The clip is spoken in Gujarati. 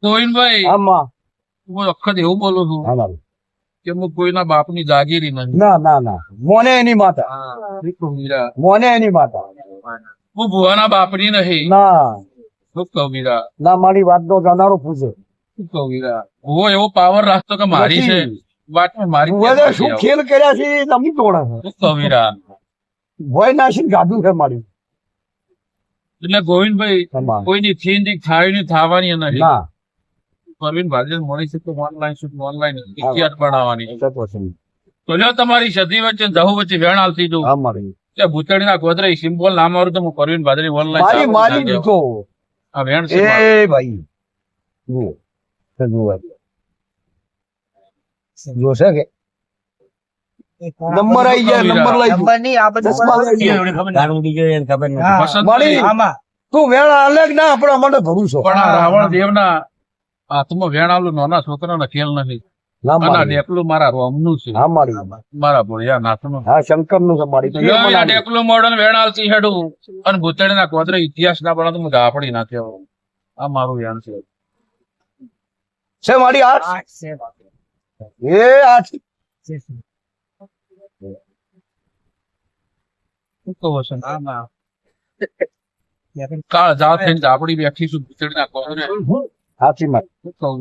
ગોવિંદભાઈ આમાં હું વખત એવું બોલું છું અમારું કે હું કોઈના બાપની જાગીરી નથી. ના ના ના મોને એની માતા શું કહું વીરા? મોને એની માતા હું ભુવાના બાપની નહીં. ના શું કહું વીરા? ના મારી વાત નો જાનારો પૂછે શું કહું વીરા? ભુવો એવો પાવર રાખતો કે મારી છે નથી. વાતમાં મારી ભુવાને ક્યાં શું પાછી ખેલ કર્યા છે એ તમે તોડે છે શું કહું વીરા? ભોય નાસીને ગાધું છે મારી એટલે ગોવિંદભાઈ તમામ. કોઈની થીની થાળીની થાવાની નથી. ના પરવીન ભાજન મળી છે તો ઓનલાઈન શું ઓનલાઈન ઇતિહાસ બનાવવાની. તો પછી તો લ્યો તમારી સદી વચ્ચે જહુ વચ્ચે વેણ આવતી જવું અમારી કે ભૂતળીના ગોદરે સિમ્બોલ નામ આવડે તો હું પરવીન ભાદરી મારી મારી ઓનલાઈન દીકો આ વેણ છે એ ભાઈ જુઓ તો જુઓ જોશે કે નંબર આવી ગયા નંબર લઈ નંબર નહીં આ બધું ચશ્મા લઈ ગયો. હા. મારી આમાં તું વેણ આલે કે ના આપણે અમારે ભરોસો પણ આ રાવણ દેવના હાથમાં વેણ આવેલું નાના છોકરાનો ખેલ નથી. ના અને આ મારી ડેકલું મારા રોમનું છે, હા મારી મારા ભોળિયા નાથનું. હા શંકર નું છે મારી તો લ્યો આ ડેકલું મોડન વેણ આવતી હેડું અને ભૂતળીના ગોદરે ઇતિહાસ ના બનાવતો હું ગાપડી નાખ્યો. આ મારું વેણ છે. છે મારી આઠ આઠ છે એ આઠ શું કહો છો? કાળ જાવ થઈને ઝાપડી બેઠીશું ભૂતળીના ગોદરે. સાચી મારી શું કહું?